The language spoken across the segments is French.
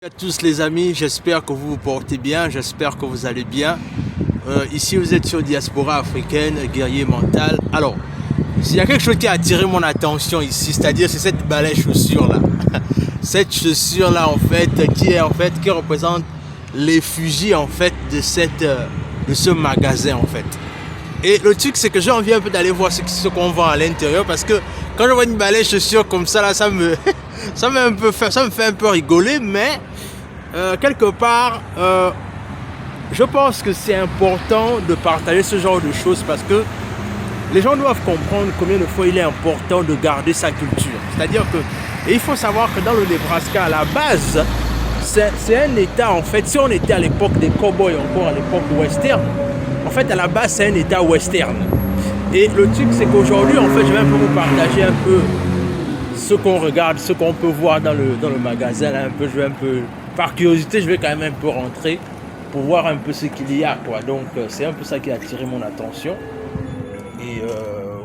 Bonjour à tous les amis, j'espère que vous vous portez bien, j'espère que vous allez bien. Ici vous êtes sur Diaspora Africaine, Guerrier Mental. Alors, il y a quelque chose qui a attiré mon attention ici, c'est-à-dire c'est cette balai chaussure là. Cette chaussure là qui représente l'effigie en fait de ce magasin en fait. Et le truc c'est que j'ai envie un peu d'aller voir ce qu'on vend à l'intérieur parce que quand je vois une balai chaussure comme ça là, ça me fait un peu rigoler, mais quelque part, je pense que c'est important de partager ce genre de choses parce que les gens doivent comprendre combien de fois il est important de garder sa culture. C'est-à-dire que, et il faut savoir que dans le Nebraska, à la base, c'est un état en fait, si on était à l'époque des cowboys, encore à l'époque western, en fait à la base c'est un état western. Et le truc c'est qu'aujourd'hui, en fait, je vais un peu vous partager un peu ce qu'on regarde, ce qu'on peut voir dans le magasin, là, par curiosité, je vais quand même un peu rentrer pour voir un peu ce qu'il y a, quoi. Donc, c'est un peu ça qui a attiré mon attention. Et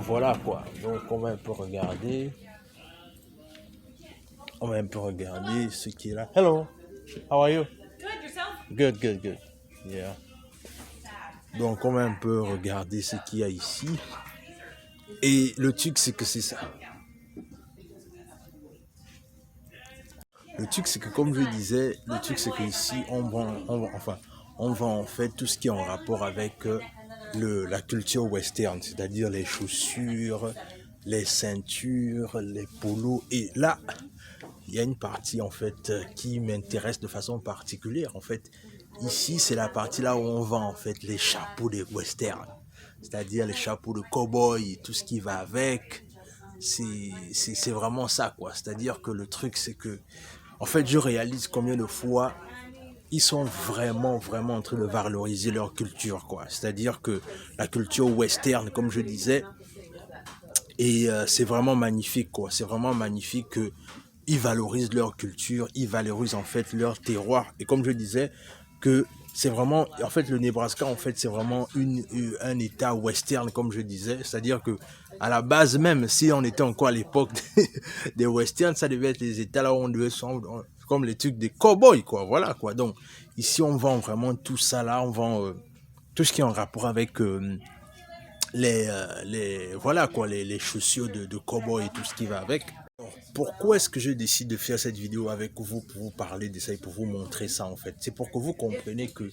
voilà, quoi. Donc, on va un peu regarder. On va un peu regarder ce qui est là. Hello, how are you? Good, yourself? Good, good, good. Yeah. Donc, on va un peu regarder ce qu'il y a ici. Et le truc, c'est que c'est ça. Le truc, c'est que comme je disais, le truc, c'est qu'ici, on vend en fait tout ce qui est en rapport avec la culture western, c'est-à-dire les chaussures, les ceintures, les polos. Et là, il y a une partie en fait qui m'intéresse de façon particulière. En fait, ici, c'est la partie là où on vend en fait les chapeaux des westerns, c'est-à-dire les chapeaux de cow-boy et tout ce qui va avec. C'est vraiment ça, quoi. C'est-à-dire que le truc, c'est que en fait, je réalise combien de fois ils sont vraiment en train de valoriser leur culture, quoi. C'est-à-dire que la culture western, comme je disais, et c'est vraiment magnifique, quoi. C'est vraiment magnifique qu'ils valorisent leur culture, ils valorisent en fait leur terroir. Et comme je disais, que c'est vraiment, en fait, le Nebraska, en fait, c'est vraiment un état western, comme je disais. C'est-à-dire que à la base même, si on était encore à l'époque des westerns, ça devait être les états là où on devait comme les trucs des cow-boys, quoi. Voilà, quoi. Donc, ici, on vend vraiment tout ça là. On vend tout ce qui est en rapport avec voilà, quoi, les chaussures de cow-boy et tout ce qui va avec. Pourquoi est-ce que je décide de faire cette vidéo avec vous pour vous parler de ça et pour vous montrer ça en fait? C'est pour que vous compreniez que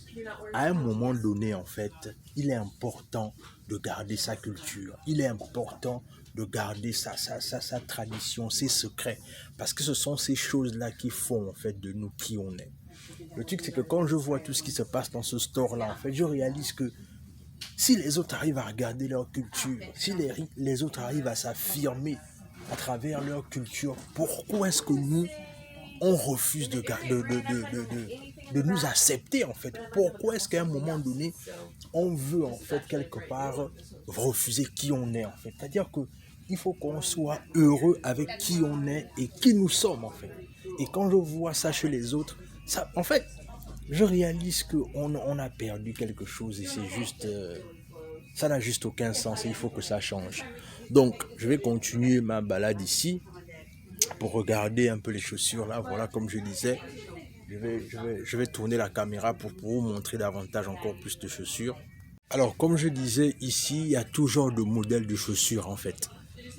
à un moment donné en fait, il est important de garder sa culture. Il est important de garder sa tradition, ses secrets. Parce que ce sont ces choses-là qui font en fait de nous qui on est. Le truc c'est que quand je vois tout ce qui se passe dans ce store-là, en fait, je réalise que si les autres arrivent à regarder leur culture, si les autres arrivent à s'affirmer à travers leur culture, pourquoi est-ce que nous, on refuse de nous accepter en fait? Pourquoi est-ce qu'à un moment donné, on veut en fait quelque part refuser qui on est en fait? C'est-à-dire que il faut qu'on soit heureux avec qui on est et qui nous sommes en fait. Et quand je vois ça chez les autres, ça, en fait, je réalise qu'on a perdu quelque chose et c'est juste... ça n'a juste aucun sens et il faut que ça change. Donc, je vais continuer ma balade ici pour regarder un peu les chaussures là. Voilà, comme je disais, je vais tourner la caméra pour vous montrer davantage encore plus de chaussures. Alors, comme je disais, ici, il y a tout genre de modèles de chaussures en fait.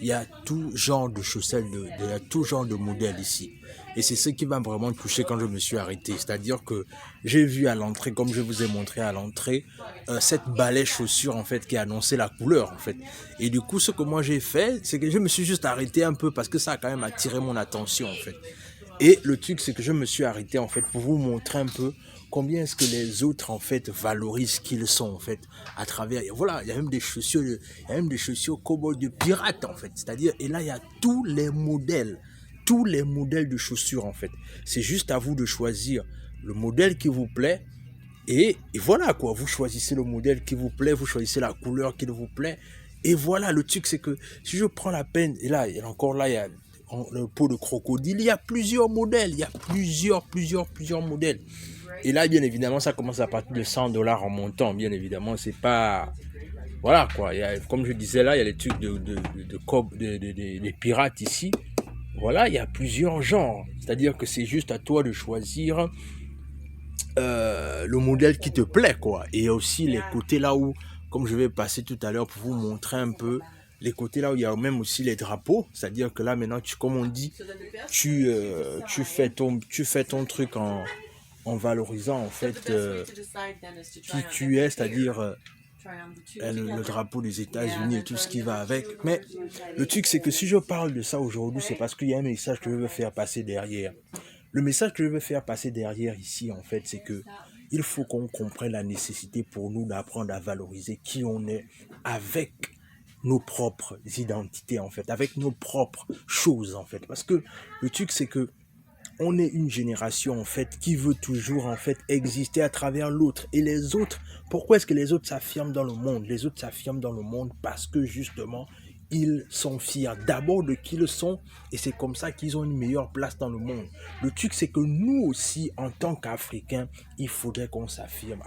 Il y a tout genre de chaussettes, il y a tout genre de modèles ici. Et c'est ce qui m'a vraiment touché quand je me suis arrêté. C'est-à-dire que j'ai vu à l'entrée, comme je vous ai montré à l'entrée, cette balai chaussure en fait qui annonçait la couleur en fait. Et du coup, ce que moi j'ai fait, c'est que je me suis juste arrêté un peu parce que ça a quand même attiré mon attention en fait. Et le truc, c'est que je me suis arrêté en fait pour vous montrer un peu combien est-ce que les autres en fait valorisent qui ils sont en fait à travers. Voilà, il y a même des chaussures, cow-boy de pirates en fait. C'est-à-dire, et là il y a tous les modèles de chaussures en fait. C'est juste à vous de choisir le modèle qui vous plaît. Et voilà quoi, vous choisissez le modèle qui vous plaît, vous choisissez la couleur qui vous plaît. Et voilà, le truc c'est que si je prends la peine, et là, il y a le pot de crocodile, il y a plusieurs modèles, il y a plusieurs modèles. Et là, bien évidemment, ça commence à partir de 100$ en montant, bien évidemment, c'est pas... Voilà quoi, comme je disais là, il y a les trucs des pirates ici. voilà, il y a plusieurs genres. C'est-à-dire que c'est juste à toi de choisir le modèle qui te plaît, quoi. Et il y a aussi les côtés là où, comme je vais passer tout à l'heure pour vous montrer un peu, les côtés là où il y a même aussi les drapeaux. C'est-à-dire que là, maintenant, comme on dit, tu fais ton truc en valorisant, en fait, qui tu es, c'est-à-dire le drapeau des États-Unis et tout ce qui va avec. Mais le truc, c'est que si je parle de ça aujourd'hui, c'est parce qu'il y a un message que je veux faire passer derrière. Le message que je veux faire passer derrière ici, en fait, c'est que il faut qu'on comprenne la nécessité pour nous d'apprendre à valoriser qui on est avec nos propres identités, en fait, avec nos propres choses, en fait. Parce que le truc, c'est que on est une génération, en fait, qui veut toujours, en fait, exister à travers l'autre. Et les autres, pourquoi est-ce que les autres s'affirment dans le monde? Les autres s'affirment dans le monde parce que, justement, ils sont fiers d'abord de qui ils sont et c'est comme ça qu'ils ont une meilleure place dans le monde. Le truc, c'est que nous aussi, en tant qu'Africains, il faudrait qu'on s'affirme.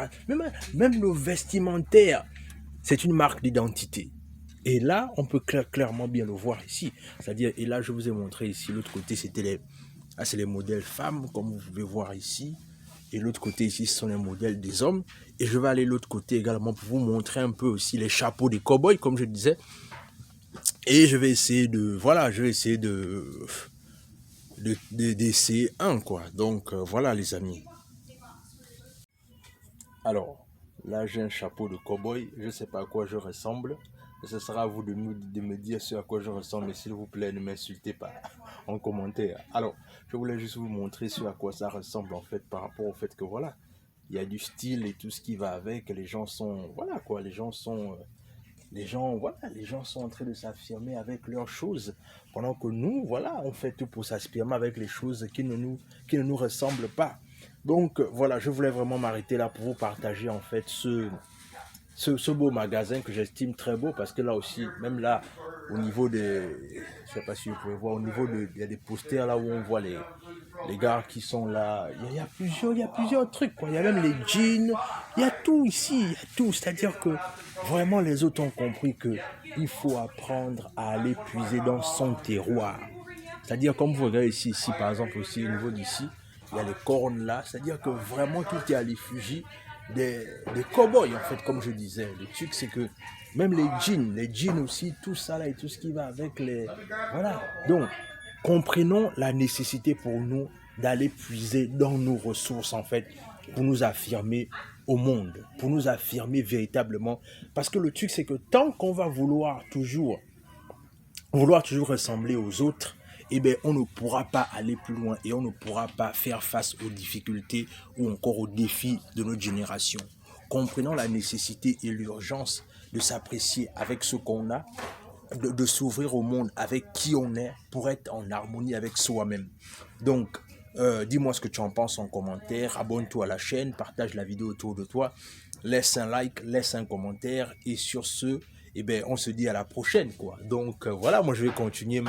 Même nos vestimentaires, c'est une marque d'identité. Et là, on peut clairement bien le voir ici. C'est-à-dire, et là, je vous ai montré ici, l'autre côté, c'est les modèles femmes, comme vous pouvez voir ici. Et l'autre côté ici, ce sont les modèles des hommes. Et je vais aller de l'autre côté également pour vous montrer un peu aussi les chapeaux des cow-boys, comme je disais. Et je vais essayer d'essayer un, quoi. Donc, voilà, les amis. Alors, là, j'ai un chapeau de cow-boy. Je ne sais pas à quoi je ressemble. Ce sera à vous de me dire ce à quoi je ressemble. Et s'il vous plaît, ne m'insultez pas en commentaire. Alors, je voulais juste vous montrer ce à quoi ça ressemble, en fait, par rapport au fait que, voilà, il y a du style et tout ce qui va avec. Les gens sont, voilà, quoi, les gens sont en train de s'affirmer avec leurs choses, pendant que nous, voilà, on fait tout pour s'affirmer avec les choses qui ne nous ressemblent pas. Donc, voilà, je voulais vraiment m'arrêter là pour vous partager, en fait, ce beau magasin que j'estime très beau, parce que là aussi, même là, au niveau des, je sais pas si vous pouvez voir, au niveau il y a des posters là où on voit les gars qui sont là, il y a plusieurs trucs, quoi. Il y a même les jeans, il y a tout ici, il y a tout, c'est-à-dire que vraiment les autres ont compris que il faut apprendre à aller puiser dans son terroir. C'est-à-dire, comme vous regardez ici, par exemple, aussi au niveau d'ici, il y a les cornes là, c'est-à-dire que vraiment tout est à l'effigie des cow-boys, en fait, comme je disais. Le truc, c'est que même les jeans aussi, tout ça là et tout ce qui va avec les... Voilà. Donc, comprenons la nécessité pour nous d'aller puiser dans nos ressources, en fait, pour nous affirmer au monde, pour nous affirmer véritablement. Parce que le truc, c'est que tant qu'on va vouloir toujours ressembler aux autres, eh bien, on ne pourra pas aller plus loin et on ne pourra pas faire face aux difficultés ou encore aux défis de notre génération. Comprenons la nécessité et l'urgence de s'apprécier avec ce qu'on a, de s'ouvrir au monde avec qui on est pour être en harmonie avec soi-même. Donc, dis-moi ce que tu en penses en commentaire, abonne-toi à la chaîne, partage la vidéo autour de toi, laisse un like, laisse un commentaire et sur ce, eh bien, on se dit à la prochaine, quoi. Donc, voilà, moi, je vais continuer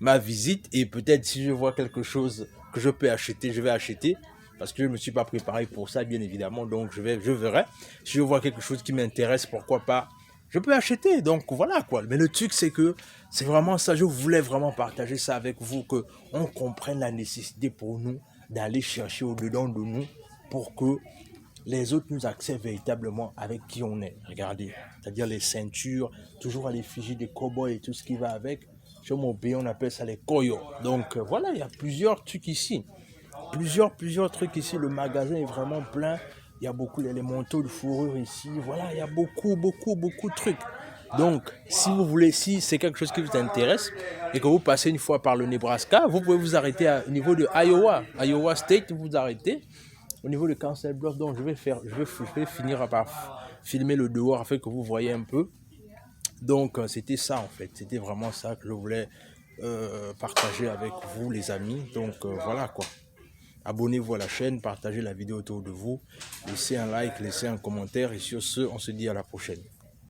ma visite et peut-être si je vois quelque chose que je peux acheter, je vais acheter parce que je ne me suis pas préparé pour ça, bien évidemment. Donc, je verrai. Si je vois quelque chose qui m'intéresse, pourquoi pas, je peux acheter. Donc, voilà, quoi. Mais le truc, c'est que c'est vraiment ça. Je voulais vraiment partager ça avec vous, qu'on comprenne la nécessité pour nous d'aller chercher au-dedans de nous pour que les autres nous acceptent véritablement avec qui on est. Regardez, c'est-à-dire les ceintures, toujours à l'effigie des cow-boys et tout ce qui va avec. Chez mon pays, on appelle ça les koyos. Donc voilà, il y a plusieurs trucs ici. Plusieurs trucs ici. Le magasin est vraiment plein. Il y a beaucoup les manteaux de fourrure ici. Voilà, il y a beaucoup de trucs. Donc, si vous voulez, si c'est quelque chose qui vous intéresse et que vous passez une fois par le Nebraska, vous pouvez vous arrêter au niveau de Iowa State, vous arrêtez. Au niveau de Council Bluffs, donc je vais finir par filmer le dehors afin que vous voyez un peu. Donc c'était ça en fait, c'était vraiment ça que je voulais partager avec vous les amis. Donc voilà quoi. Abonnez-vous à la chaîne, partagez la vidéo autour de vous, laissez un like, laissez un commentaire et sur ce, on se dit à la prochaine.